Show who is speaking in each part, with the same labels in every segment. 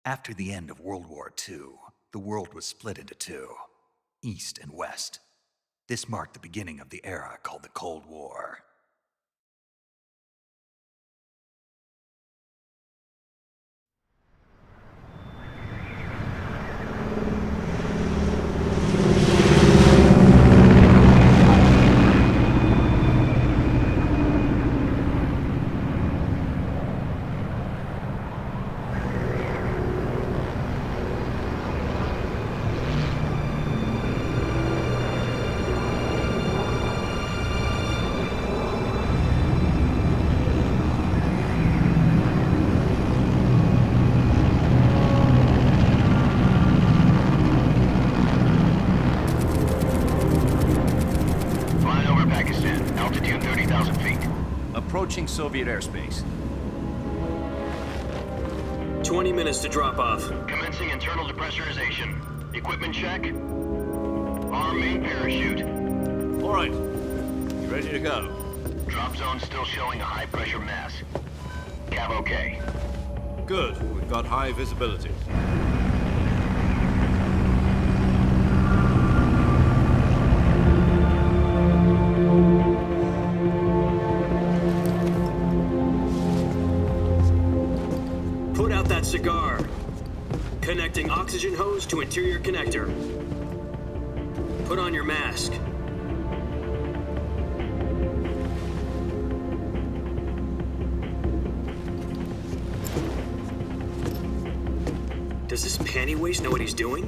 Speaker 1: After the end of World War II, the world was split into two, East and West. This marked the beginning of the era called the Cold War.
Speaker 2: Approaching Soviet airspace.
Speaker 3: 20 minutes to drop off.
Speaker 4: Commencing internal depressurization. Equipment check. Arm main parachute.
Speaker 2: All right. You ready to go?
Speaker 4: Drop zone still showing a high pressure mass. Cav okay.
Speaker 2: Good. We've got high visibility.
Speaker 3: Cigar. Connecting oxygen hose to interior connector. Put on your mask. Does this panty waste know what he's doing?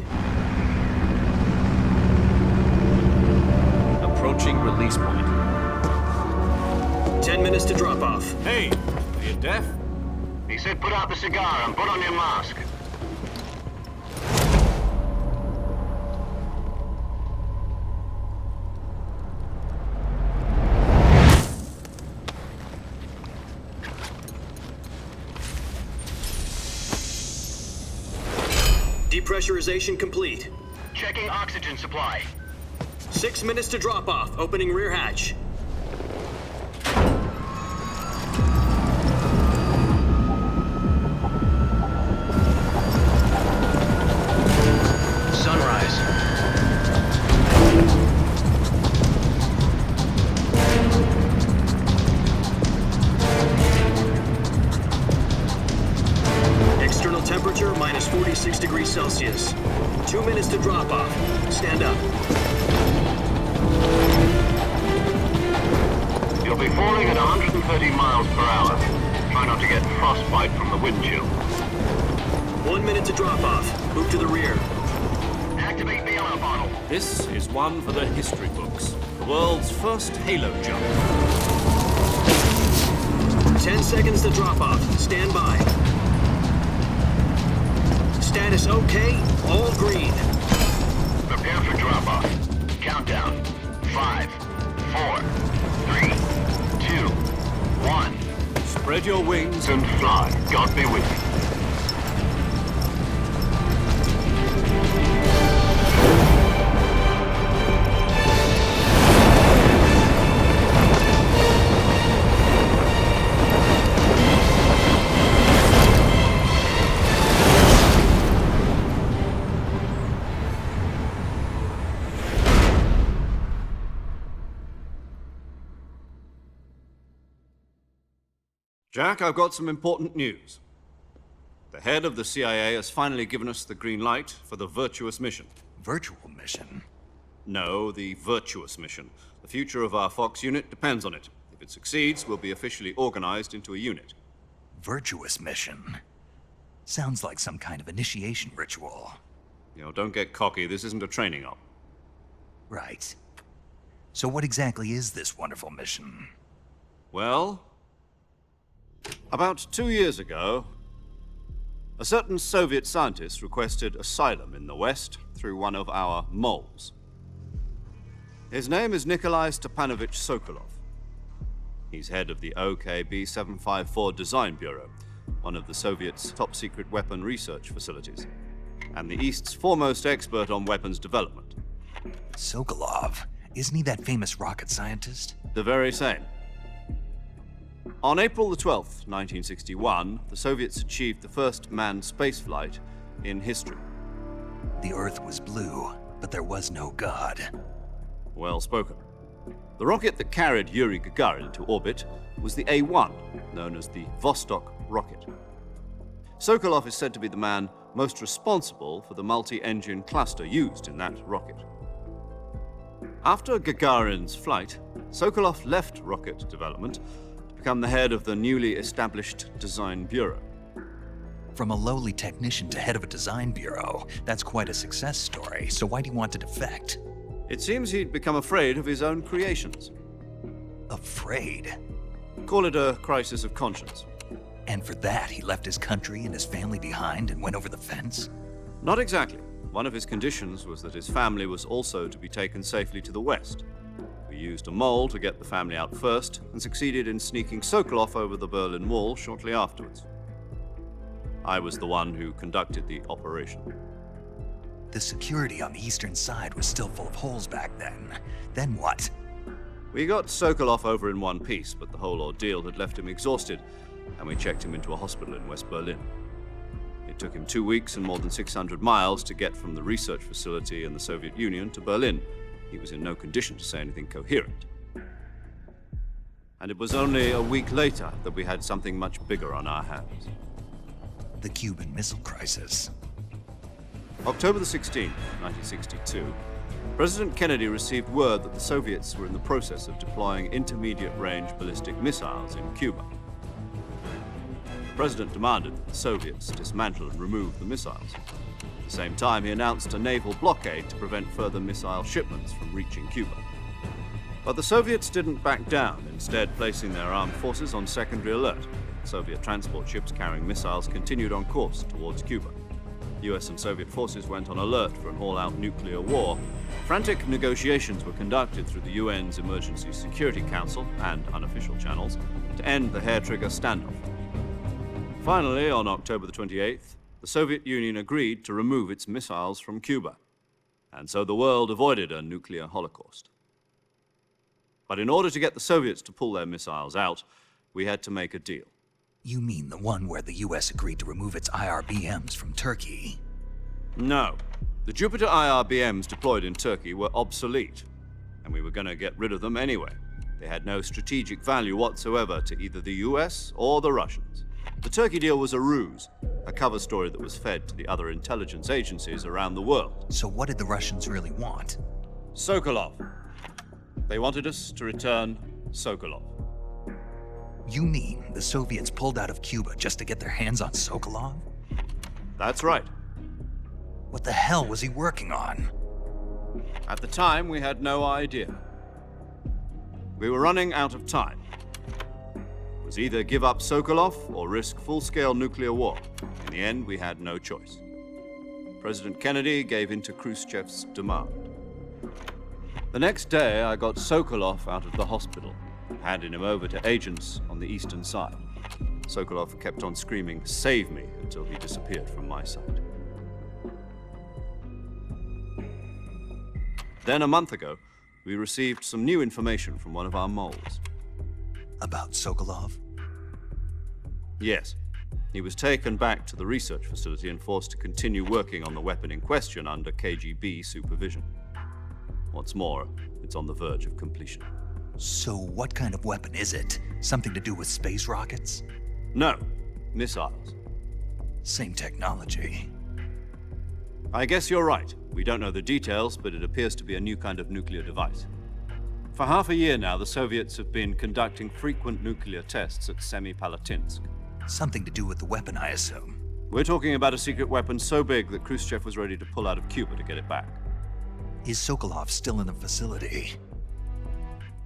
Speaker 2: Approaching release point.
Speaker 3: 10 minutes to drop off.
Speaker 2: Hey, are you deaf?
Speaker 4: He said put out the cigar and put on your mask.
Speaker 3: Depressurization complete.
Speaker 4: Checking oxygen supply.
Speaker 3: 6 minutes to drop off. Opening rear hatch. Temperature minus 46 degrees Celsius. 2 minutes to drop off. Stand up.
Speaker 4: You'll be falling at 130 miles per hour. Try not to get frostbite from the wind chill.
Speaker 3: 1 minute to drop off. Move to the rear.
Speaker 4: Activate the yellow bottle.
Speaker 2: This is one for the history books. The world's first halo jump.
Speaker 3: 10 seconds to drop off. Stand by. Status okay, all green.
Speaker 4: Prepare for drop-off. Countdown. 5, 4, 3, 2, 1.
Speaker 2: Spread your wings
Speaker 4: And fly. God be with you.
Speaker 2: Jack, I've got some important news. The head of the CIA has finally given us the green light for the virtuous mission.
Speaker 1: Virtual mission?
Speaker 2: No, the virtuous mission. The future of our Fox unit depends on it. If it succeeds, we'll be officially organized into a unit.
Speaker 1: Virtuous mission? Sounds like some kind of initiation ritual.
Speaker 2: You know, don't get cocky. This isn't a training op.
Speaker 1: Right. So what exactly is this wonderful mission?
Speaker 2: Well, about 2 years ago, a certain Soviet scientist requested asylum in the West through one of our moles. His name is Nikolai Stepanovich Sokolov. He's head of the OKB 754 Design Bureau, one of the Soviets' top-secret weapon research facilities, and the East's foremost expert on weapons development.
Speaker 1: Sokolov? Isn't he that famous rocket scientist?
Speaker 2: The very same. On April the 12th, 1961, the Soviets achieved the first manned spaceflight in history.
Speaker 1: The Earth was blue, but there was no God.
Speaker 2: Well spoken. The rocket that carried Yuri Gagarin into orbit was the A-1, known as the Vostok rocket. Sokolov is said to be the man most responsible for the multi-engine cluster used in that rocket. After Gagarin's flight, Sokolov left rocket development to become the head of the newly established Design Bureau.
Speaker 1: From a lowly technician to head of a design bureau, that's quite a success story, so why do you want to defect?
Speaker 2: It seems he'd become afraid of his own creations.
Speaker 1: Afraid?
Speaker 2: Call it a crisis of conscience.
Speaker 1: And for that, he left his country and his family behind and went over the fence?
Speaker 2: Not exactly. One of his conditions was that his family was also to be taken safely to the west. We used a mole to get the family out first and succeeded in sneaking Sokolov over the Berlin Wall shortly afterwards. I was the one who conducted the operation.
Speaker 1: The security on the eastern side was still full of holes back then. Then what?
Speaker 2: We got Sokolov over in one piece, but the whole ordeal had left him exhausted, and we checked him into a hospital in West Berlin. It took him 2 weeks and more than 600 miles to get from the research facility in the Soviet Union to Berlin. He was in no condition to say anything coherent. And it was only a week later that we had something much bigger on our hands.
Speaker 1: The Cuban Missile Crisis.
Speaker 2: October the 16th, 1962, President Kennedy received word that the Soviets were in the process of deploying intermediate-range ballistic missiles in Cuba. The President demanded that the Soviets dismantle and remove the missiles. At the same time, he announced a naval blockade to prevent further missile shipments from reaching Cuba. But the Soviets didn't back down, instead placing their armed forces on secondary alert. Soviet transport ships carrying missiles continued on course towards Cuba. US and Soviet forces went on alert for an all-out nuclear war. Frantic negotiations were conducted through the UN's Emergency Security Council and unofficial channels to end the hair-trigger standoff. Finally, on October the 28th, the Soviet Union agreed to remove its missiles from Cuba, and so the world avoided a nuclear holocaust. But in order to get the Soviets to pull their missiles out, we had to make a deal.
Speaker 1: You mean the one where the US agreed to remove its IRBMs from Turkey?
Speaker 2: No. The Jupiter IRBMs deployed in Turkey were obsolete, and we were going to get rid of them anyway. They had no strategic value whatsoever to either the US or the Russians. The Turkey deal was a ruse, a cover story that was fed to the other intelligence agencies around the world.
Speaker 1: So what did the Russians really want?
Speaker 2: Sokolov. They wanted us to return Sokolov.
Speaker 1: You mean the Soviets pulled out of Cuba just to get their hands on Sokolov?
Speaker 2: That's right.
Speaker 1: What the hell was he working on?
Speaker 2: At the time, we had no idea. We were running out of time. It was either give up Sokolov or risk full-scale nuclear war. In the end, we had no choice. President Kennedy gave in to Khrushchev's demand. The next day, I got Sokolov out of the hospital, handing him over to agents on the eastern side. Sokolov kept on screaming, "Save me," until he disappeared from my sight. Then a month ago, we received some new information from one of our moles.
Speaker 1: About Sokolov?
Speaker 2: Yes. He was taken back to the research facility and forced to continue working on the weapon in question under KGB supervision. What's more, it's on the verge of completion.
Speaker 1: So what kind of weapon is it? Something to do with space rockets?
Speaker 2: No, missiles.
Speaker 1: Same technology.
Speaker 2: I guess you're right. We don't know the details, but it appears to be a new kind of nuclear device. For half a year now, the Soviets have been conducting frequent nuclear tests at Semipalatinsk.
Speaker 1: Something to do with the weapon, I assume.
Speaker 2: We're talking about a secret weapon so big that Khrushchev was ready to pull out of Cuba to get it back.
Speaker 1: Is Sokolov still in the facility?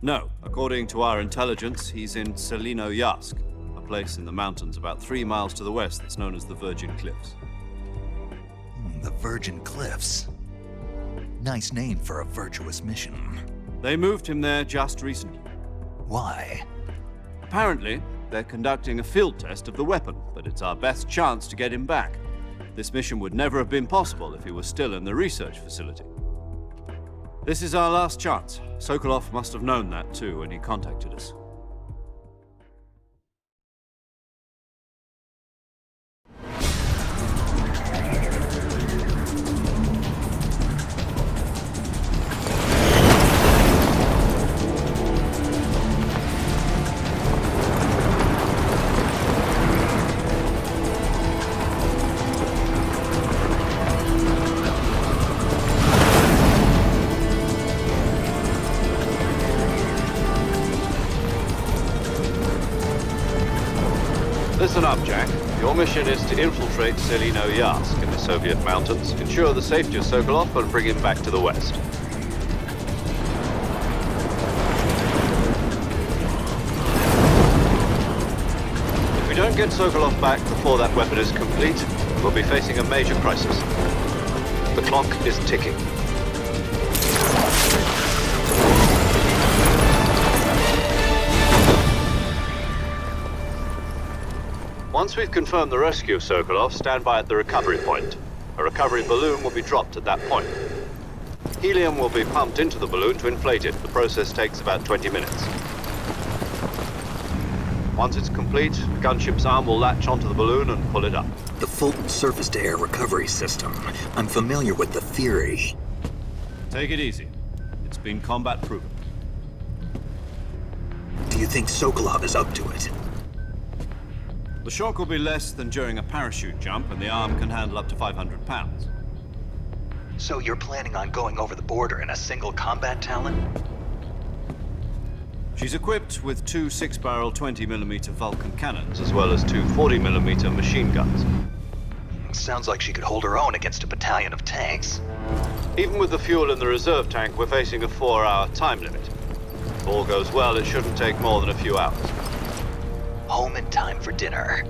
Speaker 2: No. According to our intelligence, he's in Selinoyarsk, a place in the mountains about 3 miles to the west that's known as the Virgin Cliffs.
Speaker 1: The Virgin Cliffs. Nice name for a virtuous mission.
Speaker 2: They moved him there just recently.
Speaker 1: Why?
Speaker 2: Apparently, they're conducting a field test of the weapon, but it's our best chance to get him back. This mission would never have been possible if he was still in the research facility. This is our last chance. Sokolov must have known that too when he contacted us. Listen up, Jack. Your mission is to infiltrate Selino Yask in the Soviet mountains, ensure the safety of Sokolov, and bring him back to the West. If we don't get Sokolov back before that weapon is complete, we'll be facing a major crisis. The clock is ticking. Once we've confirmed the rescue of Sokolov, stand by at the recovery point. A recovery balloon will be dropped at that point. Helium will be pumped into the balloon to inflate it. The process takes about 20 minutes. Once it's complete, the gunship's arm will latch onto the balloon and pull it up.
Speaker 1: The Fulton surface-to-air recovery system. I'm familiar with the theory.
Speaker 2: Take it easy. It's been combat proven.
Speaker 1: Do you think Sokolov is up to it?
Speaker 2: The shock will be less than during a parachute jump, and the arm can handle up to 500 pounds.
Speaker 1: So you're planning on going over the border in a single combat Talon?
Speaker 2: She's equipped with two 6-barrel 20mm Vulcan cannons, as well as two 40mm machine guns.
Speaker 1: Sounds like she could hold her own against a battalion of tanks.
Speaker 2: Even with the fuel in the reserve tank, we're facing a 4-hour time limit. If all goes well, it shouldn't take more than a few hours.
Speaker 1: Home in time for dinner.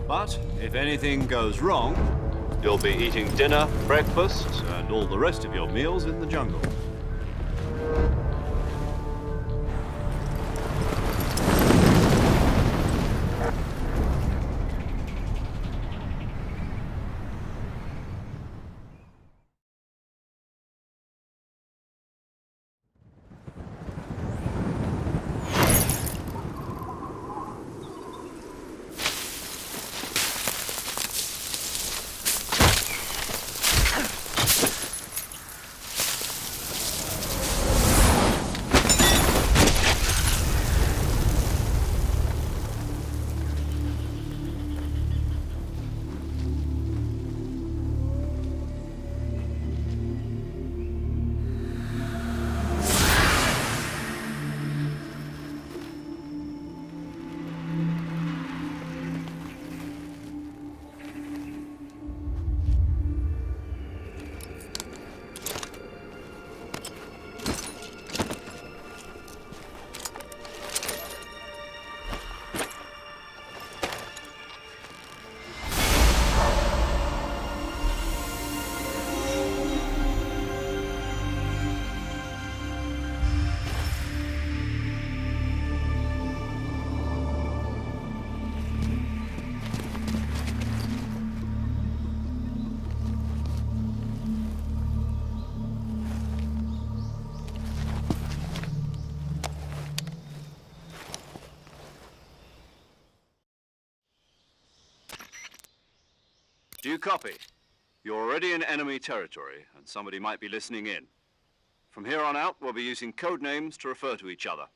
Speaker 2: But if anything goes wrong, you'll be eating dinner, breakfast, and all the rest of your meals in the jungle. Do you copy? You're already in enemy territory, and somebody might be listening in. From here on out, we'll be using code names to refer to each other.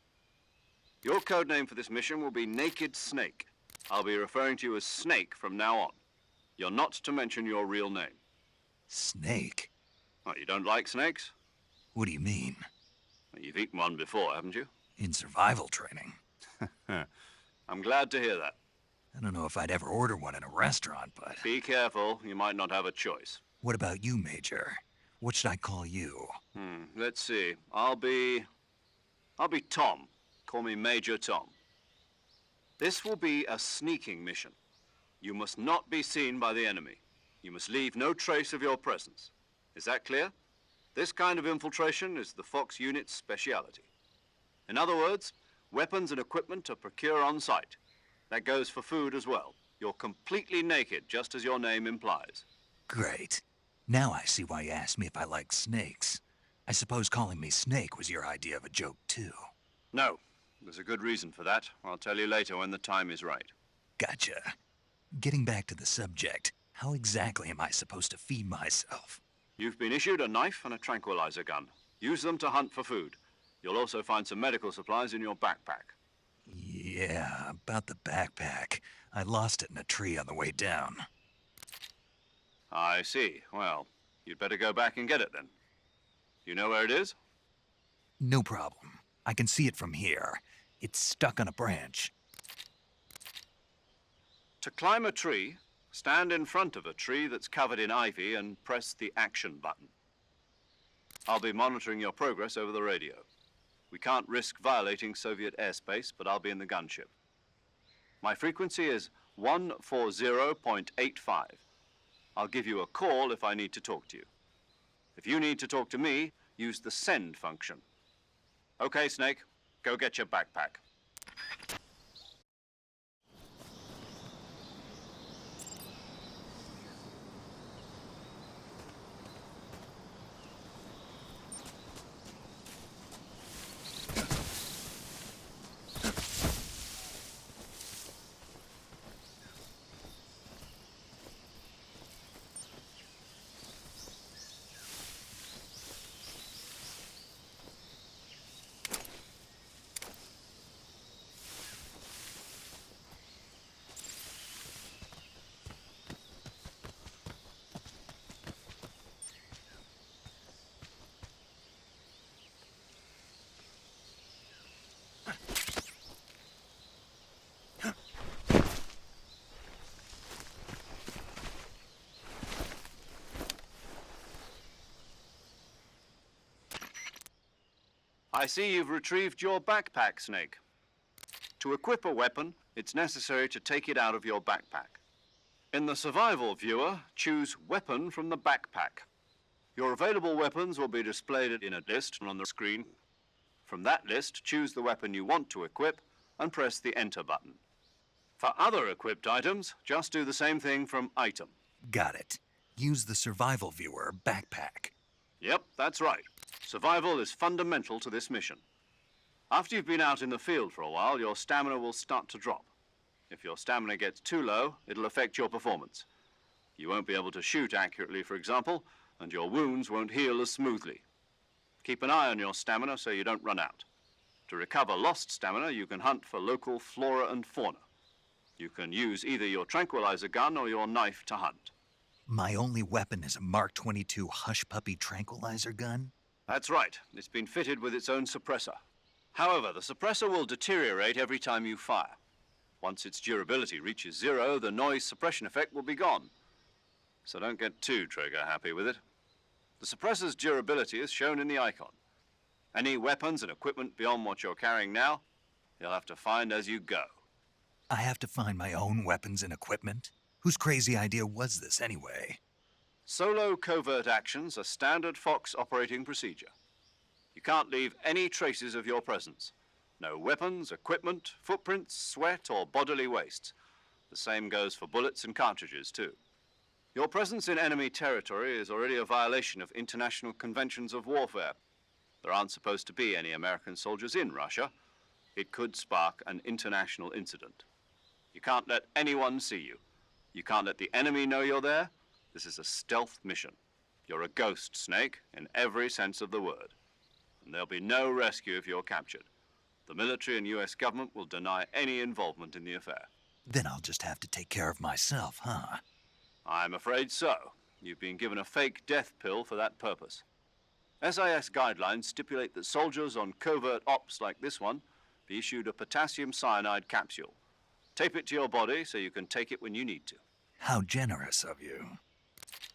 Speaker 2: Your code name for this mission will be Naked Snake. I'll be referring to you as Snake from now on. You're not to mention your real name.
Speaker 1: Snake?
Speaker 2: Oh, you don't like snakes?
Speaker 1: What do you mean?
Speaker 2: Well, you've eaten one before, haven't you?
Speaker 1: In survival training.
Speaker 2: I'm glad to hear that.
Speaker 1: I don't know if I'd ever order one in a restaurant, but...
Speaker 2: Be careful, you might not have a choice.
Speaker 1: What about you, Major? What should I call you?
Speaker 2: Let's see. I'll be Tom. Call me Major Tom. This will be a sneaking mission. You must not be seen by the enemy. You must leave no trace of your presence. Is that clear? This kind of infiltration is the Fox unit's speciality. In other words, weapons and equipment are procured on site. That goes for food as well. You're completely naked, just as your name implies.
Speaker 1: Great. Now I see why you asked me if I like snakes. I suppose calling me Snake was your idea of a joke, too.
Speaker 2: No. There's a good reason for that. I'll tell you later when the time is right.
Speaker 1: Gotcha. Getting back to the subject, how exactly am I supposed to feed myself?
Speaker 2: You've been issued a knife and a tranquilizer gun. Use them to hunt for food. You'll also find some medical supplies in your backpack.
Speaker 1: Yeah, about the backpack. I lost it in a tree on the way down.
Speaker 2: I see. Well, you'd better go back and get it then. You know where it is?
Speaker 1: No problem. I can see it from here. It's stuck on a branch.
Speaker 2: To climb a tree, stand in front of a tree that's covered in ivy and press the action button. I'll be monitoring your progress over the radio. We can't risk violating Soviet airspace, but I'll be in the gunship. My frequency is 140.85. I'll give you a call if I need to talk to you. If you need to talk to me, use the send function. Okay, Snake, go get your backpack. I see you've retrieved your backpack, Snake. To equip a weapon, it's necessary to take it out of your backpack. In the survival viewer, choose Weapon from the backpack. Your available weapons will be displayed in a list on the screen. From that list, choose the weapon you want to equip and press the Enter button. For other equipped items, just do the same thing from Item.
Speaker 1: Got it. Use the survival viewer backpack.
Speaker 2: Yep, that's right. Survival is fundamental to this mission. After you've been out in the field for a while, your stamina will start to drop. If your stamina gets too low, it'll affect your performance. You won't be able to shoot accurately, for example, and your wounds won't heal as smoothly. Keep an eye on your stamina so you don't run out. To recover lost stamina, you can hunt for local flora and fauna. You can use either your tranquilizer gun or your knife to hunt.
Speaker 1: My only weapon is a Mark 22 Hush Puppy tranquilizer gun?
Speaker 2: That's right. It's been fitted with its own suppressor. However, the suppressor will deteriorate every time you fire. Once its durability reaches 0, the noise suppression effect will be gone. So don't get too trigger happy with it. The suppressor's durability is shown in the icon. Any weapons and equipment beyond what you're carrying now, you'll have to find as you go.
Speaker 1: I have to find my own weapons and equipment? Whose crazy idea was this anyway?
Speaker 2: Solo covert actions are standard Fox operating procedure. You can't leave any traces of your presence. No weapons, equipment, footprints, sweat, or bodily waste. The same goes for bullets and cartridges, too. Your presence in enemy territory is already a violation of international conventions of warfare. There aren't supposed to be any American soldiers in Russia. It could spark an international incident. You can't let anyone see you. You can't let the enemy know you're there. This is a stealth mission. You're a ghost, Snake, in every sense of the word. And there'll be no rescue if you're captured. The military and U.S. government will deny any involvement in the affair.
Speaker 1: Then I'll just have to take care of myself, huh?
Speaker 2: I'm afraid so. You've been given a fake death pill for that purpose. SIS guidelines stipulate that soldiers on covert ops like this one be issued a potassium cyanide capsule. Tape it to your body so you can take it when you need to.
Speaker 1: How generous of you.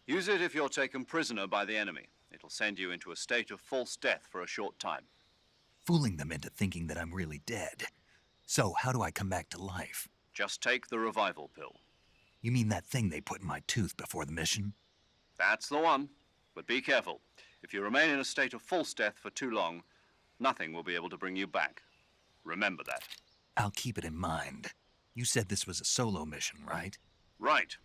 Speaker 2: Use it if you're taken prisoner by the enemy. It'll send you into a state of false death for a short time.
Speaker 1: Fooling them into thinking that I'm really dead. So how do I come back to life?
Speaker 2: Just take the revival pill.
Speaker 1: You mean that thing they put in my tooth before the mission?
Speaker 2: That's the one. But be careful. If you remain in a state of false death for too long, nothing will be able to bring you back. Remember that.
Speaker 1: I'll keep it in mind. You said this was a solo mission, right?
Speaker 2: Right.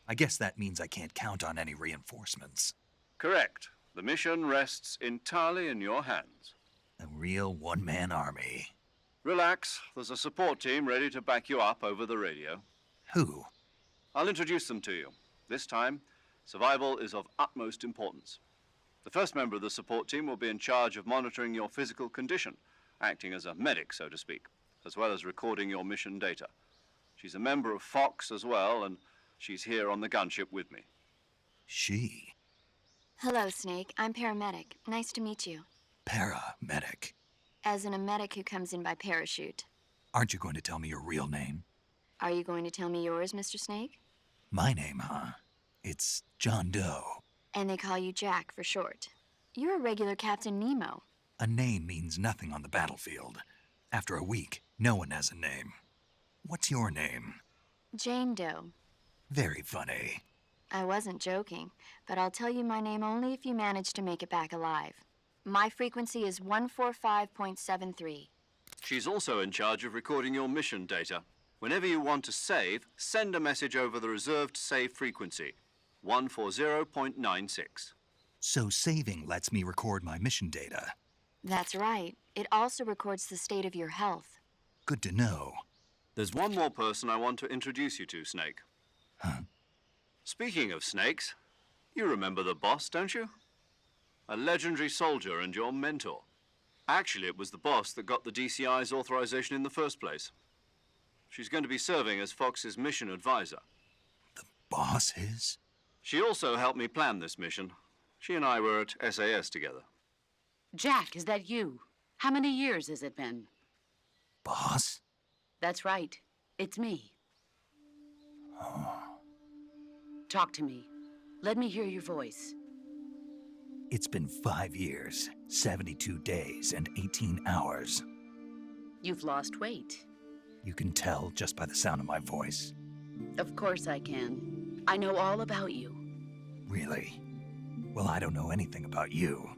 Speaker 1: I guess that means I can't count on any reinforcements.
Speaker 2: Correct. The mission rests entirely in your hands.
Speaker 1: A real one-man army.
Speaker 2: Relax. There's a support team ready to back you up over the radio.
Speaker 1: Who?
Speaker 2: I'll introduce them to you. This time, survival is of utmost importance. The first member of the support team will be in charge of monitoring your physical condition, acting as a medic, so to speak, as well as recording your mission data. She's a member of Fox as well, and she's here on the gunship with me.
Speaker 1: She?
Speaker 5: Hello, Snake. I'm paramedic. Nice to meet you.
Speaker 1: Paramedic.
Speaker 5: As in a medic who comes in by parachute.
Speaker 1: Aren't you going to tell me your real name?
Speaker 5: Are you going to tell me yours, Mr. Snake?
Speaker 1: My name, huh? It's John Doe.
Speaker 5: And they call you Jack for short. You're a regular Captain Nemo.
Speaker 1: A name means nothing on the battlefield. After a week, no one has a name. What's your name?
Speaker 5: Jane Doe.
Speaker 1: Very funny.
Speaker 5: I wasn't joking, but I'll tell you my name only if you manage to make it back alive. My frequency is 145.73.
Speaker 2: She's also in charge of recording your mission data. Whenever you want to save, send a message over the reserved save frequency, 140.96.
Speaker 1: So saving lets me record my mission data.
Speaker 5: That's right. It also records the state of your health.
Speaker 1: Good to know.
Speaker 2: There's one more person I want to introduce you to, Snake.
Speaker 1: Huh?
Speaker 2: Speaking of snakes, you remember the boss, don't you? A legendary soldier and your mentor. Actually, it was the boss that got the DCI's authorization in the first place. She's going to be serving as Fox's mission advisor.
Speaker 1: The boss is?
Speaker 2: She also helped me plan this mission. She and I were at SAS together.
Speaker 6: Jack, is that you? How many years has it been?
Speaker 1: Boss?
Speaker 6: That's right. It's me.
Speaker 1: Oh.
Speaker 6: Talk to me. Let me hear your voice.
Speaker 1: It's been 5 years, 72 days, and 18 hours.
Speaker 6: You've lost weight.
Speaker 1: You can tell just by the sound of my voice.
Speaker 6: Of course I can. I know all about you.
Speaker 1: Really? Well, I don't know anything about you.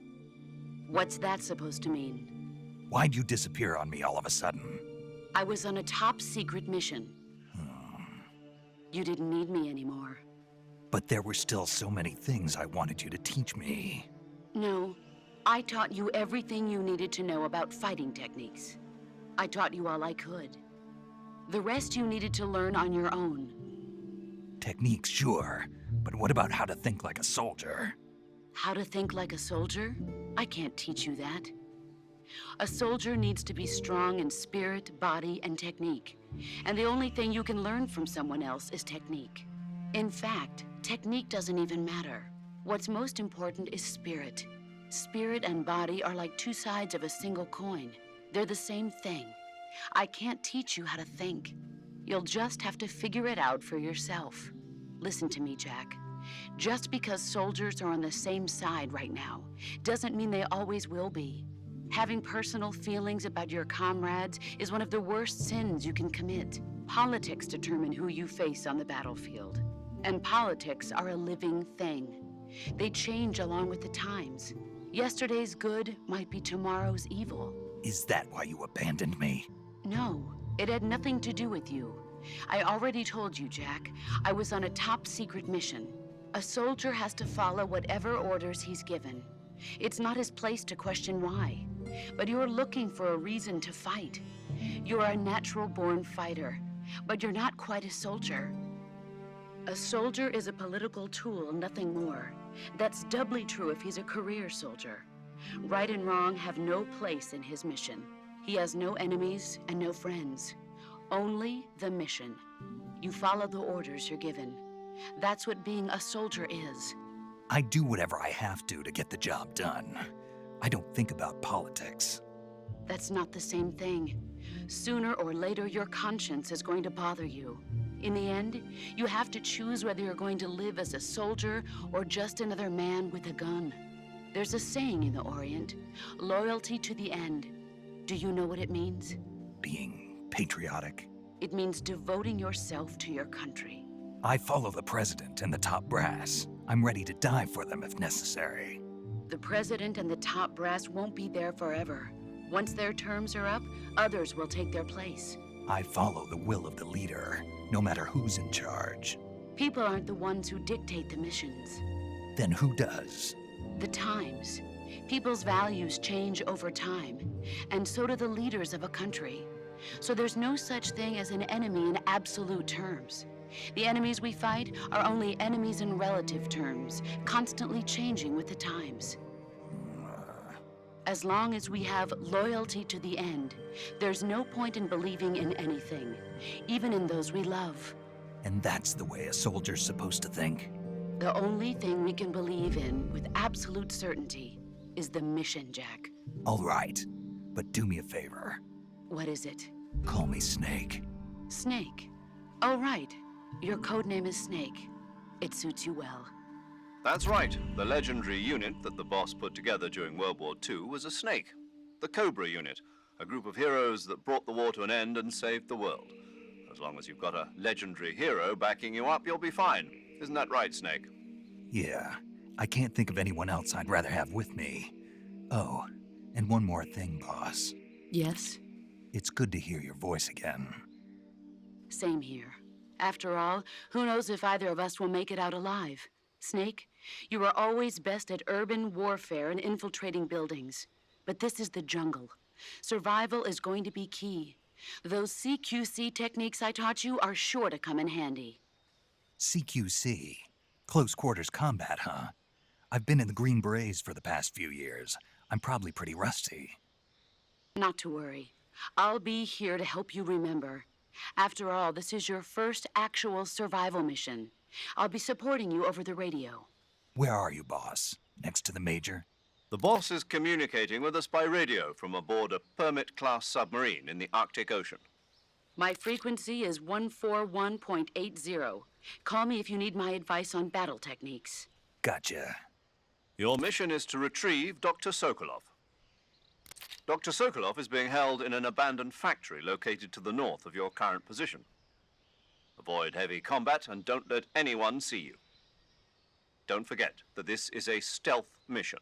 Speaker 6: What's that supposed to mean?
Speaker 1: Why'd you disappear on me all of a sudden?
Speaker 6: I was on a top secret mission. You didn't need me anymore.
Speaker 1: But there were still so many things I wanted you to teach me.
Speaker 6: No, I taught you everything you needed to know about fighting techniques. I taught you all I could. The rest you needed to learn on your own.
Speaker 1: Techniques, sure. But what about how to think like a soldier?
Speaker 6: How to think like a soldier? I can't teach you that. A soldier needs to be strong in spirit, body, and technique. And the only thing you can learn from someone else is technique. In fact, technique doesn't even matter. What's most important is spirit. Spirit and body are like two sides of a single coin. They're the same thing. I can't teach you how to think. You'll just have to figure it out for yourself. Listen to me, Jack. Just because soldiers are on the same side right now doesn't mean they always will be. Having personal feelings about your comrades is one of the worst sins you can commit. Politics determine who you face on the battlefield. And politics are a living thing. They change along with the times. Yesterday's good might be tomorrow's evil.
Speaker 1: Is that why you abandoned me?
Speaker 6: No, it had nothing to do with you. I already told you, Jack. I was on a top secret mission. A soldier has to follow whatever orders he's given. It's not his place to question why. But you're looking for a reason to fight. You're a natural-born fighter, but you're not quite a soldier. A soldier is a political tool, nothing more. That's doubly true if he's a career soldier. Right and wrong have no place in his mission. He has no enemies and no friends. Only the mission. You follow the orders you're given. That's what being a soldier is.
Speaker 1: I do whatever I have to get the job done. I don't think about politics.
Speaker 6: That's not the same thing. Sooner or later, your conscience is going to bother you. In the end, you have to choose whether you're going to live as a soldier or just another man with a gun. There's a saying in the Orient, loyalty to the end. Do you know what it means?
Speaker 1: Being patriotic.
Speaker 6: It means devoting yourself to your country.
Speaker 1: I follow the president and the top brass. I'm ready to die for them if necessary.
Speaker 6: The president and the top brass won't be there forever. Once their terms are up, others will take their place.
Speaker 1: I follow the will of the leader, no matter who's in charge.
Speaker 6: People aren't the ones who dictate the missions.
Speaker 1: Then who does?
Speaker 6: The times. People's values change over time, and so do the leaders of a country. So there's no such thing as an enemy in absolute terms. The enemies we fight are only enemies in relative terms, constantly changing with the times. As long as we have loyalty to the end, there's no point in believing in anything, even in those we love.
Speaker 1: And that's the way a soldier's supposed to think?
Speaker 6: The only thing we can believe in with absolute certainty is the mission, Jack.
Speaker 1: All right, but do me a favor.
Speaker 6: What is it?
Speaker 1: Call me Snake.
Speaker 6: Snake. Oh, right. Your code name is Snake. It suits you well.
Speaker 2: That's right. The legendary unit that the boss put together during World War II was a snake. The Cobra unit, a group of heroes that brought the war to an end and saved the world. As long as you've got a legendary hero backing you up, you'll be fine. Isn't that right, Snake?
Speaker 1: Yeah, I can't think of anyone else I'd rather have with me. Oh, and one more thing, boss.
Speaker 6: Yes?
Speaker 1: It's good to hear your voice again.
Speaker 6: Same here. After all, who knows if either of us will make it out alive? Snake, you are always best at urban warfare and infiltrating buildings. But this is the jungle. Survival is going to be key. Those CQC techniques I taught you are sure to come in handy.
Speaker 1: CQC? Close quarters combat, huh? I've been in the Green Berets for the past few years. I'm probably pretty rusty.
Speaker 6: Not to worry. I'll be here to help you remember. After all, this is your first actual survival mission. I'll be supporting you over the radio.
Speaker 1: Where are you, boss? Next to the Major?
Speaker 2: The boss is communicating with us by radio from aboard a Permit-class submarine in the Arctic Ocean.
Speaker 6: My frequency is 141.80. Call me if you need my advice on battle techniques.
Speaker 1: Gotcha.
Speaker 2: Your mission is to retrieve Dr. Sokolov. Dr. Sokolov is being held in an abandoned factory located to the north of your current position. Avoid heavy combat and don't let anyone see you. Don't forget that this is a stealth mission.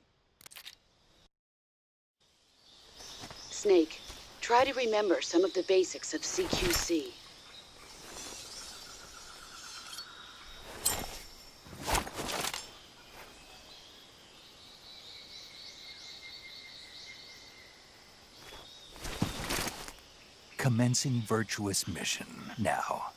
Speaker 6: Snake, try to remember some of the basics of CQC.
Speaker 1: Commencing virtuous mission now.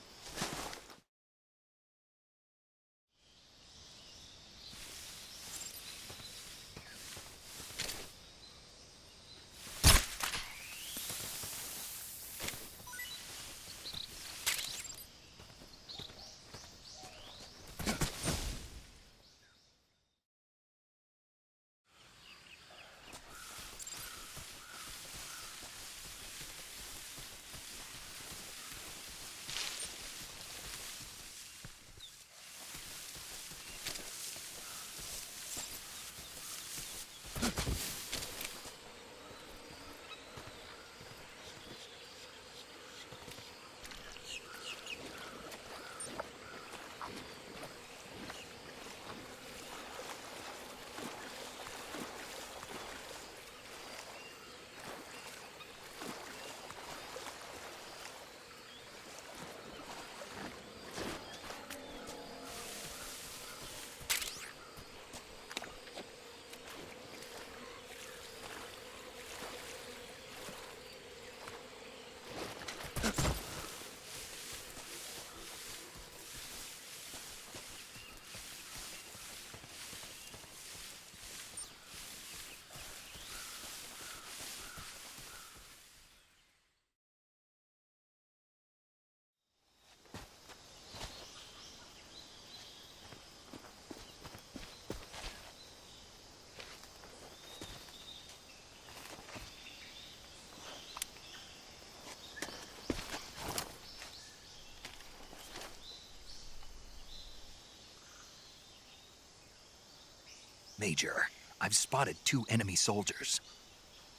Speaker 1: Major, I've spotted 2 enemy soldiers.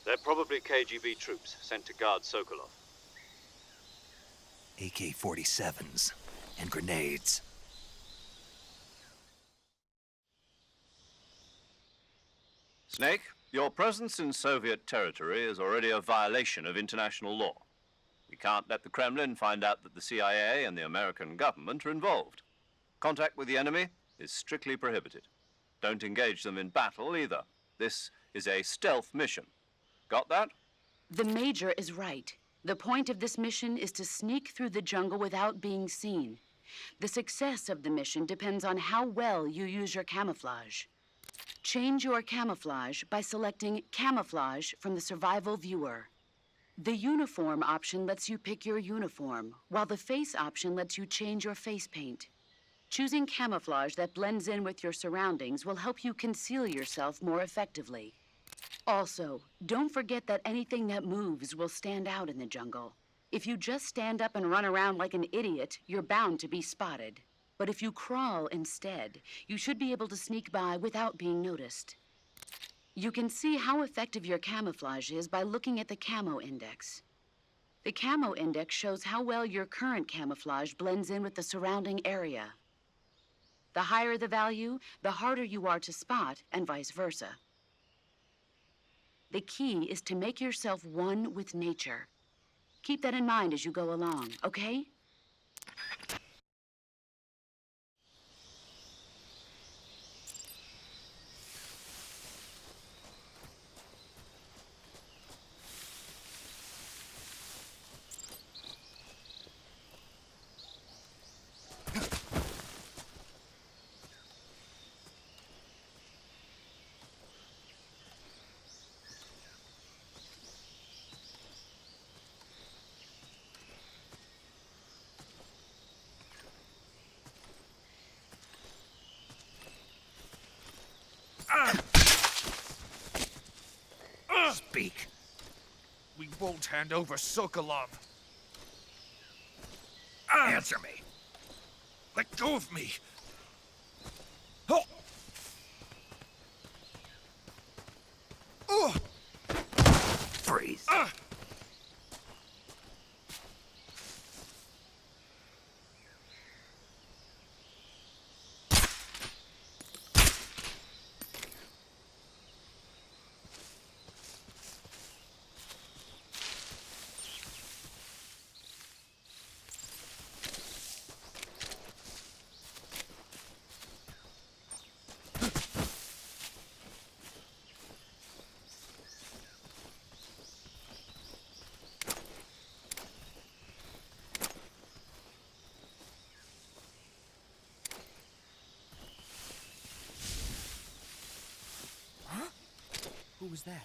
Speaker 2: They're probably KGB troops sent to guard Sokolov.
Speaker 1: AK-47s and grenades.
Speaker 2: Snake, your presence in Soviet territory is already a violation of international law. We can't let the Kremlin find out that the CIA and the American government are involved. Contact with the enemy is strictly prohibited. Don't engage them in battle either. This is a stealth mission. Got that?
Speaker 6: The Major is right. The point of this mission is to sneak through the jungle without being seen. The success of the mission depends on how well you use your camouflage. Change your camouflage by selecting Camouflage from the Survival Viewer. The Uniform option lets you pick your uniform, while the Face option lets you change your face paint. Choosing camouflage that blends in with your surroundings will help you conceal yourself more effectively. Also, don't forget that anything that moves will stand out in the jungle. If you just stand up and run around like an idiot, you're bound to be spotted. But if you crawl instead, you should be able to sneak by without being noticed. You can see how effective your camouflage is by looking at the camo index. The camo index shows how well your current camouflage blends in with the surrounding area. The higher the value, the harder you are to spot, and vice versa. The key is to make yourself one with nature. Keep that in mind as you go along, okay?
Speaker 7: Speak. We won't hand over Sokolov. Answer me. Let go of me. Oh.
Speaker 1: Freeze.
Speaker 7: Who was that?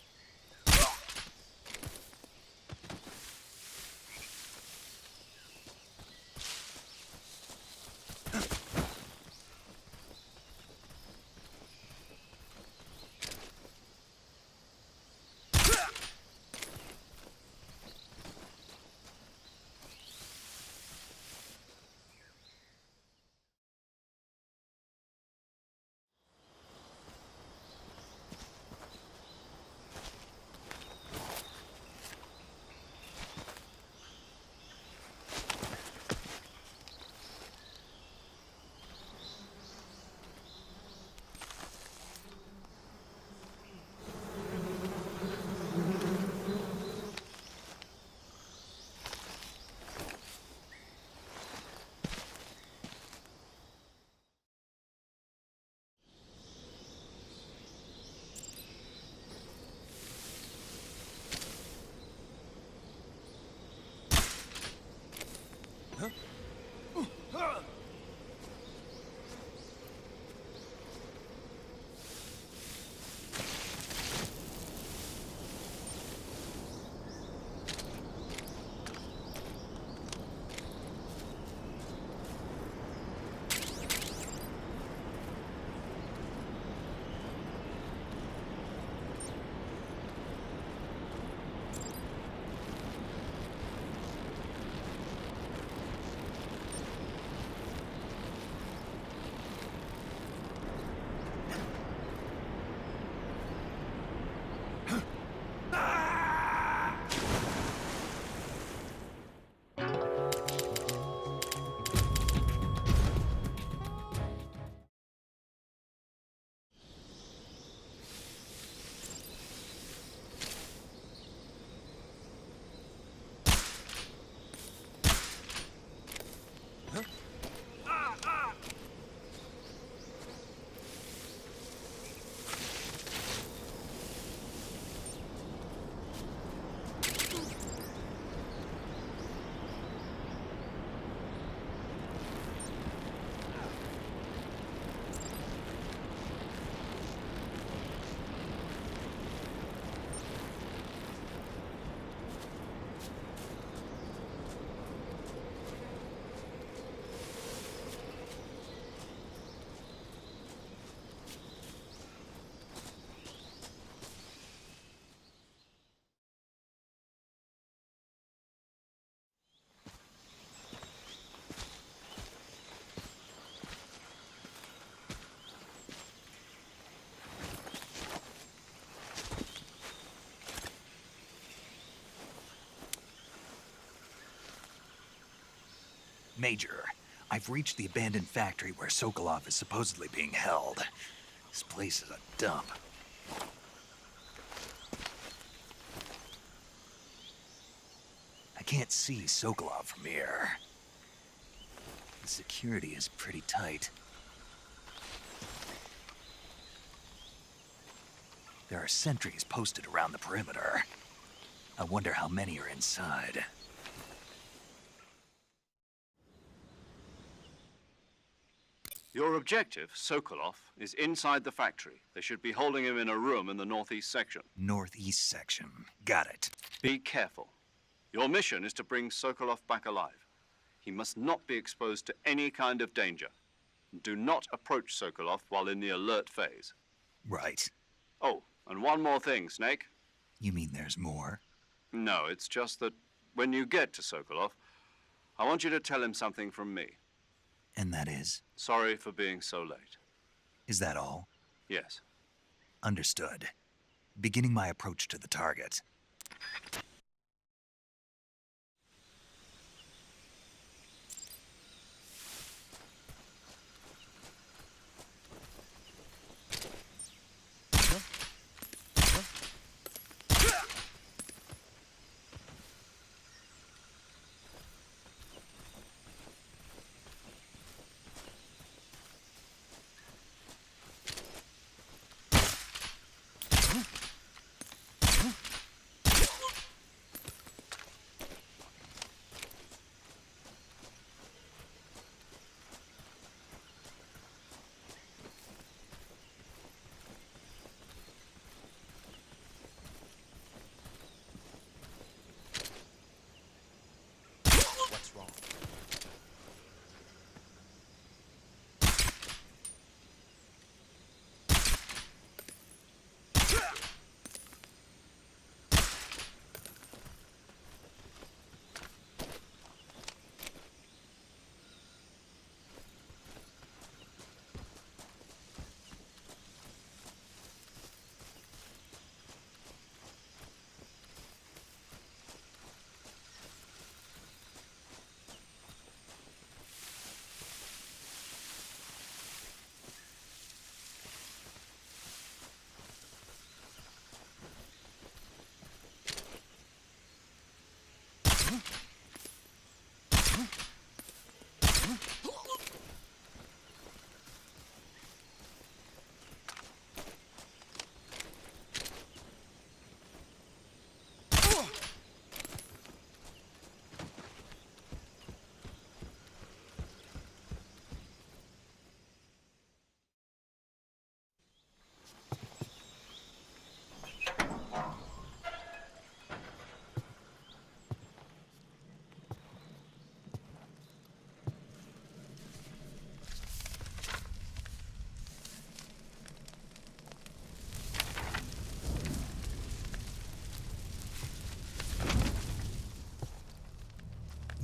Speaker 1: Major, I've reached the abandoned factory where Sokolov is supposedly being held. This place is a dump. I can't see Sokolov from here. The security is pretty tight. There are sentries posted around the perimeter. I wonder how many are inside.
Speaker 2: Your objective, Sokolov, is inside the factory. They should be holding him in a room in the northeast section.
Speaker 1: Northeast section. Got it.
Speaker 2: Be careful. Your mission is to bring Sokolov back alive. He must not be exposed to any kind of danger. Do not approach Sokolov while in the alert phase.
Speaker 1: Right.
Speaker 2: Oh, and one more thing, Snake.
Speaker 1: You mean there's more?
Speaker 2: No, it's just that when you get to Sokolov, I want you to tell him something from me.
Speaker 1: And that is?
Speaker 2: Sorry for being so late.
Speaker 1: Is that all?
Speaker 2: Yes.
Speaker 1: Understood. Beginning my approach to the target.
Speaker 7: What's wrong?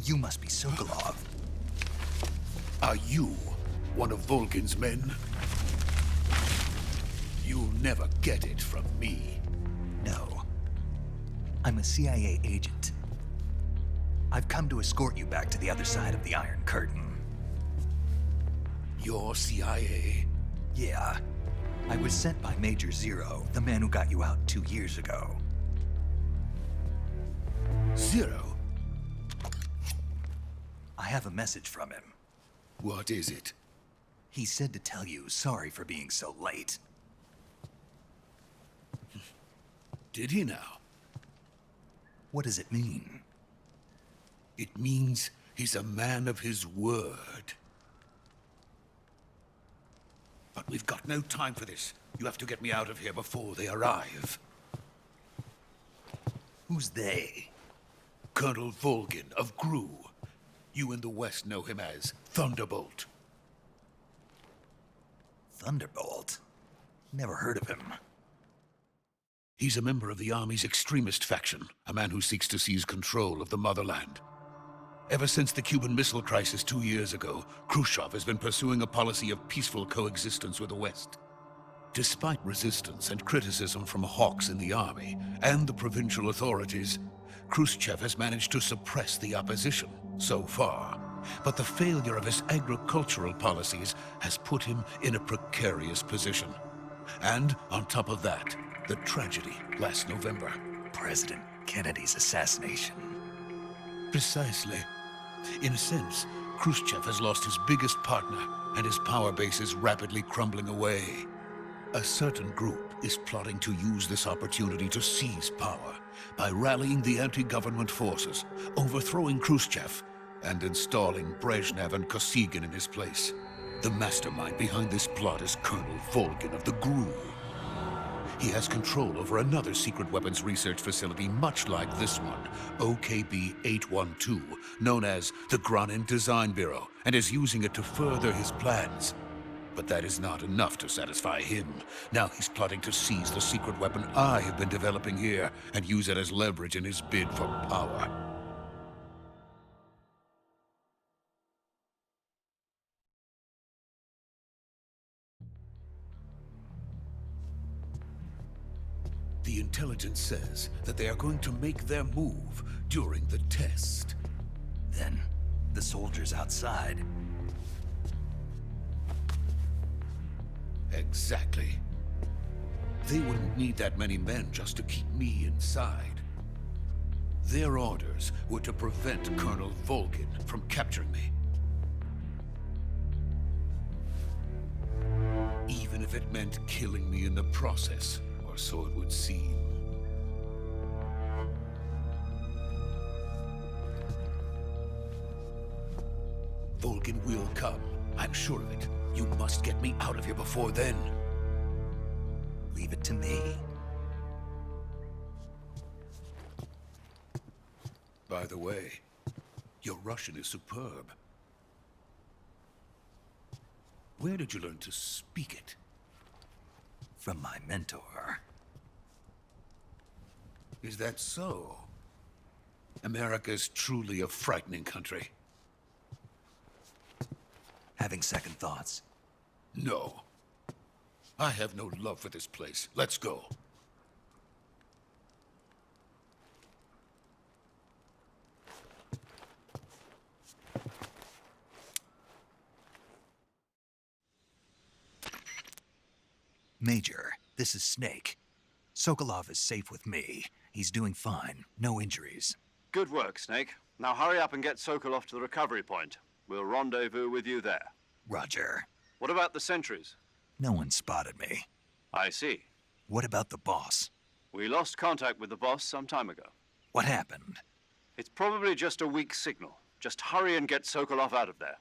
Speaker 1: You must be Sokolov.
Speaker 8: Are you one of Volgin's men? You'll never get it from me.
Speaker 1: No. I'm a CIA agent. I've come to escort you back to the other side of the Iron Curtain.
Speaker 8: You're CIA?
Speaker 1: Yeah. I was sent by Major Zero, the man who got you out 2 years ago.
Speaker 8: Zero?
Speaker 1: I have a message from him.
Speaker 8: What is it?
Speaker 1: He said to tell you sorry for being so late.
Speaker 8: Did he now?
Speaker 1: What does it mean?
Speaker 8: It means he's a man of his word. But we've got no time for this. You have to get me out of here before they arrive.
Speaker 1: Who's they?
Speaker 8: Colonel Volgin of GRU. You in the West know him as Thunderbolt.
Speaker 1: Thunderbolt? Never heard of him.
Speaker 8: He's a member of the Army's extremist faction, a man who seeks to seize control of the motherland. Ever since the Cuban Missile Crisis 2 years ago, Khrushchev has been pursuing a policy of peaceful coexistence with the West. Despite resistance and criticism from hawks in the Army and the provincial authorities, Khrushchev has managed to suppress the opposition, so far. But the failure of his agricultural policies has put him in a precarious position. And on top of that, the tragedy last November.
Speaker 1: President Kennedy's assassination.
Speaker 8: Precisely. In a sense, Khrushchev has lost his biggest partner, and his power base is rapidly crumbling away. A certain group is plotting to use this opportunity to seize power by rallying the anti-government forces, overthrowing Khrushchev, and installing Brezhnev and Kosygin in his place. The mastermind behind this plot is Colonel Volgin of the GRU. He has control over another secret weapons research facility much like this one, OKB-812, known as the Granin Design Bureau, and is using it to further his plans. But that is not enough to satisfy him. Now he's plotting to seize the secret weapon I have been developing here and use it as leverage in his bid for power. The intelligence says that they are going to make their move during the test.
Speaker 1: Then, the soldiers outside.
Speaker 8: Exactly. They wouldn't need that many men just to keep me inside. Their orders were to prevent Colonel Volgin from capturing me. Even if it meant killing me in the process, or so it would seem. Volgin will come. I'm sure of it. You must get me out of here before then.
Speaker 1: Leave it to me.
Speaker 8: By the way, your Russian is superb. Where did you learn to speak it?
Speaker 1: From my mentor.
Speaker 8: Is that so? America is truly a frightening country.
Speaker 1: Having second thoughts?
Speaker 8: No. I have no love for this place. Let's go.
Speaker 1: Major, this is Snake. Sokolov is safe with me. He's doing fine. No injuries.
Speaker 2: Good work, Snake. Now hurry up and get Sokolov to the recovery point. We'll rendezvous with you there.
Speaker 1: Roger.
Speaker 2: What about the sentries?
Speaker 1: No one spotted me.
Speaker 2: I see.
Speaker 1: What about the boss?
Speaker 2: We lost contact with the boss some time ago.
Speaker 1: What happened?
Speaker 2: It's probably just a weak signal. Just hurry and get Sokolov out of there.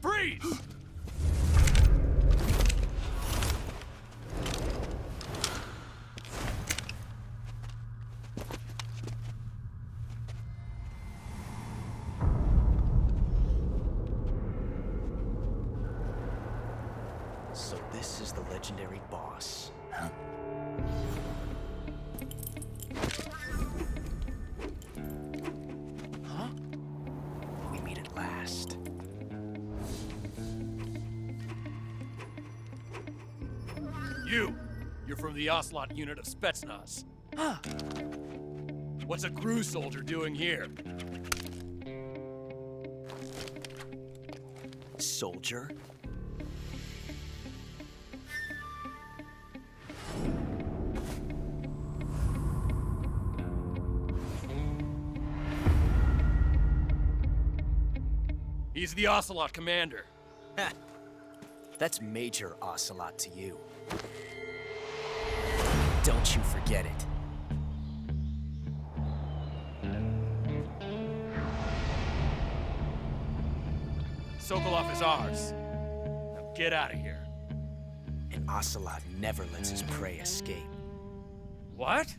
Speaker 7: Freeze!
Speaker 9: So this is the legendary boss.
Speaker 1: Huh?
Speaker 9: Huh? We meet at last.
Speaker 7: You're from the Ocelot unit of Spetsnaz.
Speaker 9: Huh.
Speaker 7: What's a GRU soldier doing here?
Speaker 9: Soldier?
Speaker 7: He's the Ocelot commander.
Speaker 9: That's Major Ocelot to you. Don't you forget it.
Speaker 7: Sokolov is ours. Now get out of here.
Speaker 9: An Ocelot never lets his prey escape.
Speaker 7: What?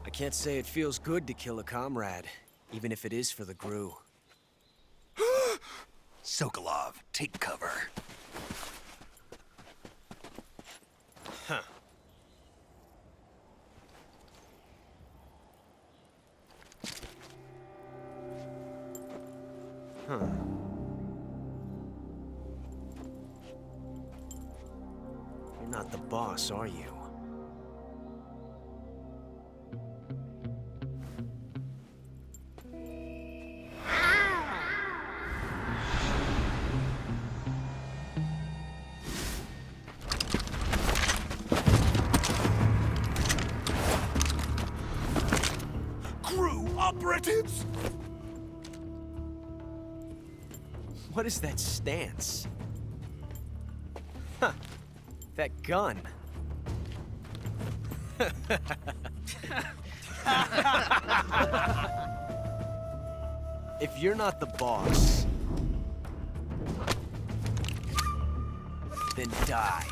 Speaker 9: I can't say it feels good to kill a comrade, even if it is for the Gru.
Speaker 1: Sokolov, take cover.
Speaker 9: Huh. Huh. You're not the boss, are you?
Speaker 1: Operatives?
Speaker 9: What is that stance? Huh. That gun. If you're not the boss, then die.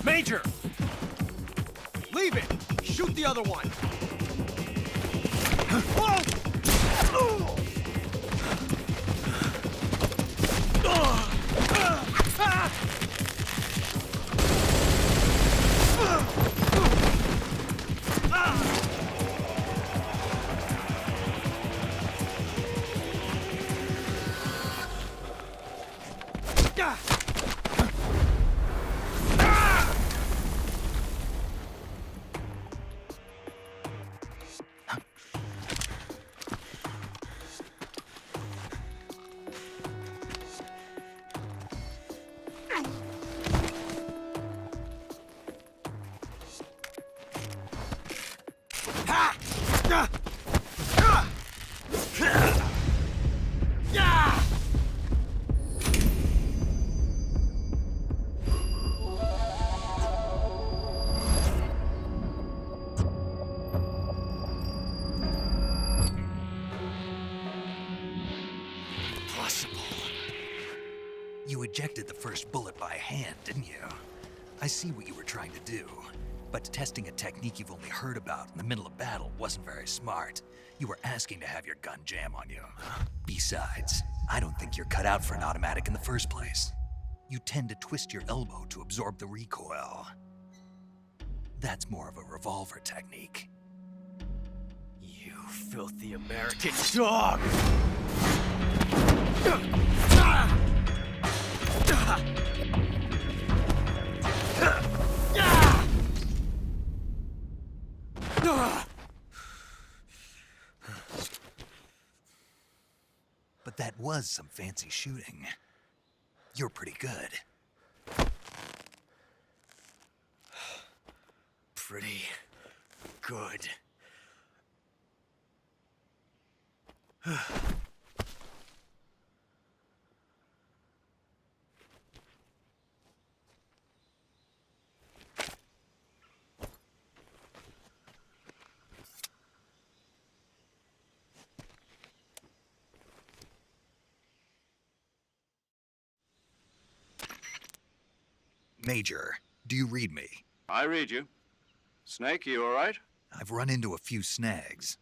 Speaker 7: Major! Leave it! Shoot the other one!
Speaker 1: You ejected the first bullet by hand, didn't you? I see what you were trying to do. But testing a technique you've only heard about in the middle of battle wasn't very smart. You were asking to have your gun jam on you. Besides, I don't think you're cut out for an automatic in the first place. You tend to twist your elbow to absorb the recoil. That's more of a revolver technique.
Speaker 9: You filthy American dog!
Speaker 1: But that was some fancy shooting. You're pretty good.
Speaker 9: Pretty good.
Speaker 1: Major, do you read me?
Speaker 2: I read you. Snake, you all right?
Speaker 1: I've run into a few snags.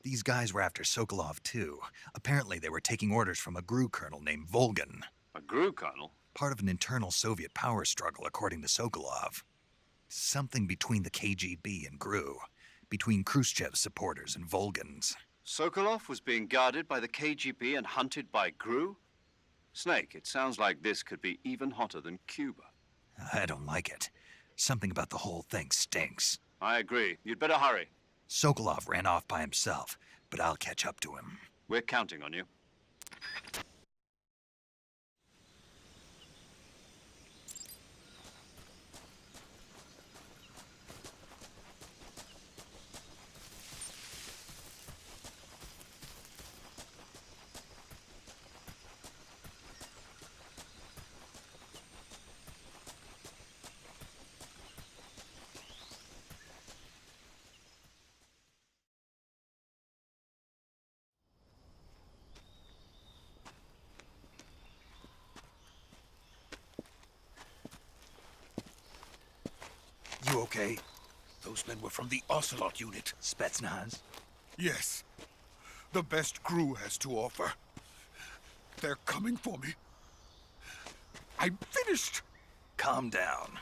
Speaker 1: These guys were after Sokolov too. Apparently they were taking orders from a GRU colonel named Volgan.
Speaker 2: A GRU colonel?
Speaker 1: Part of an internal Soviet power struggle, according to Sokolov. Something between the KGB and GRU. Between Khrushchev's supporters and Volgan's.
Speaker 2: Sokolov was being guarded by the KGB and hunted by GRU? Snake, it sounds like this could be even hotter than Cuba.
Speaker 1: I don't like it. Something about the whole thing stinks.
Speaker 2: I agree. You'd better hurry.
Speaker 1: Sokolov ran off by himself, but I'll catch up to him.
Speaker 2: We're counting on you.
Speaker 1: You okay?
Speaker 8: Those men were from the Ocelot unit.
Speaker 1: Spetsnaz?
Speaker 8: Yes. The best GRU has to offer. They're coming for me. I'm finished.
Speaker 1: Calm down.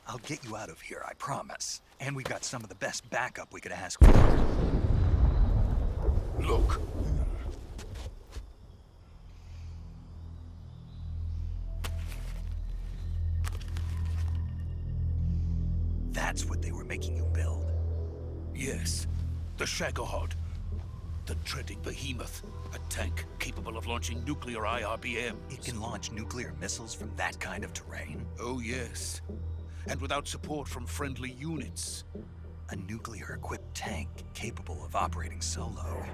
Speaker 1: I'll get you out of here, I promise. And we've got some of the best backup we could ask for.
Speaker 8: Look.
Speaker 1: That's what they were making you build?
Speaker 8: Yes. The Shagohod. The dreading behemoth. A tank capable of launching nuclear IRBMs.
Speaker 1: It can launch nuclear missiles from that kind of terrain?
Speaker 8: Oh, yes. And without support from friendly units.
Speaker 1: A nuclear-equipped tank capable of operating solo.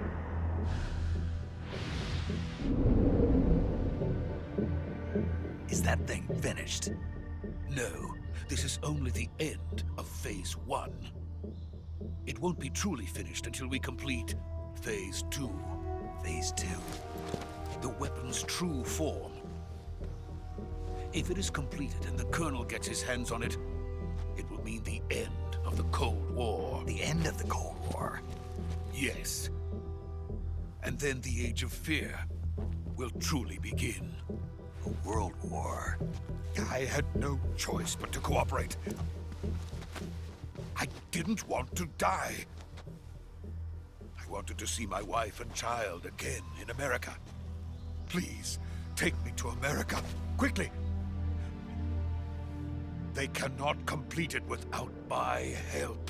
Speaker 1: Is that thing finished?
Speaker 8: No. This is only the end of Phase 1. It won't be truly finished until we complete Phase 2.
Speaker 1: Phase 2?
Speaker 8: The weapon's true form. If it is completed and the Colonel gets his hands on it, it will mean the end of the Cold War.
Speaker 1: The end of the Cold War?
Speaker 8: Yes. And then the Age of Fear will truly begin.
Speaker 1: A world war?
Speaker 8: I had no choice but to cooperate. I didn't want to die. I wanted to see my wife and child again in America. Please, take me to America, quickly. They cannot complete it without my help.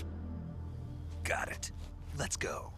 Speaker 1: Got it. Let's go.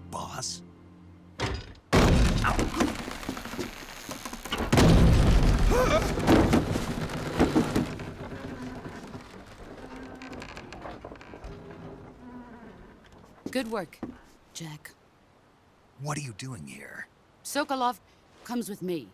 Speaker 1: Boss?
Speaker 6: Good work, Jack.
Speaker 1: What are you doing here?
Speaker 6: Sokolov comes with me.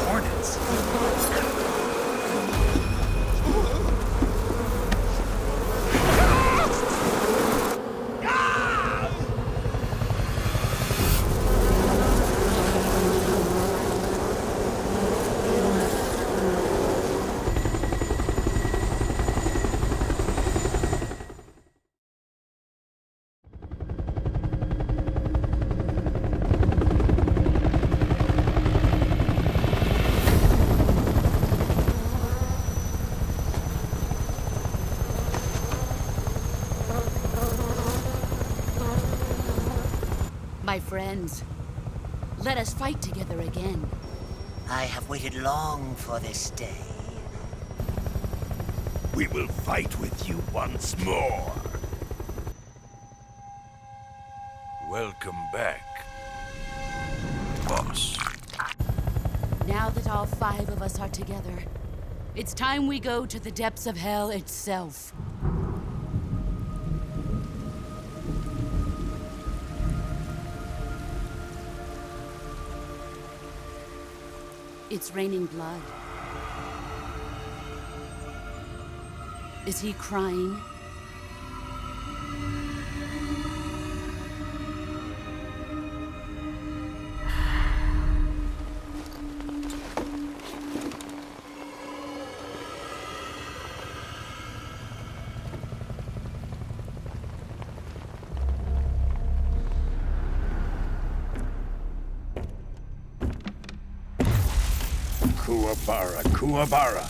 Speaker 1: Hornets? Ah!
Speaker 6: My friends, let us fight together again.
Speaker 10: I have waited long for this day.
Speaker 11: We will fight with you once more. Welcome back, boss.
Speaker 6: Now that all 5 of us are together, it's time we go to the depths of hell itself. It's raining blood. Is he crying?
Speaker 11: Kuwabara, Kuwabara.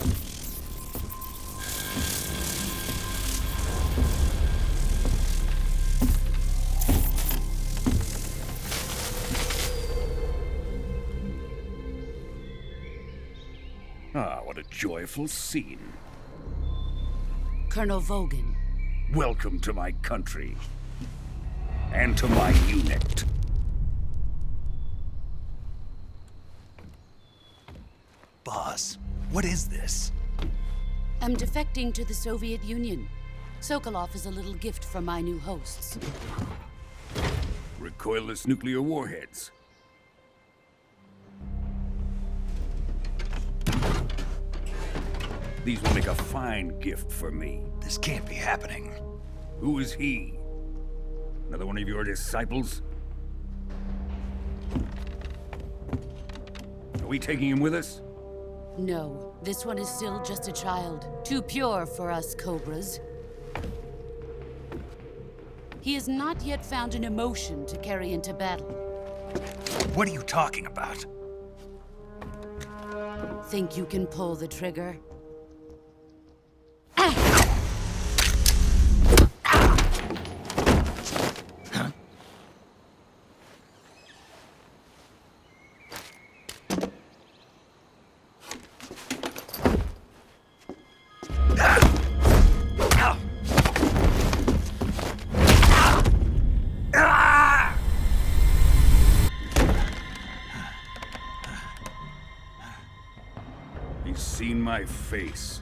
Speaker 11: Ah, what a joyful scene.
Speaker 6: Colonel Vogan.
Speaker 11: Welcome to my country. And to my unit.
Speaker 1: Boss, what is this?
Speaker 6: I'm defecting to the Soviet Union. Sokolov is a little gift from my new hosts.
Speaker 11: Recoilless nuclear warheads. These will make a fine gift for me.
Speaker 1: This can't be happening.
Speaker 11: Who is he? Another one of your disciples? Are we taking him with us?
Speaker 6: No, this one is still just a child. Too pure for us Cobras. He has not yet found an emotion to carry into battle.
Speaker 1: What are you talking about?
Speaker 6: Think you can pull the trigger?
Speaker 11: He's seen my face.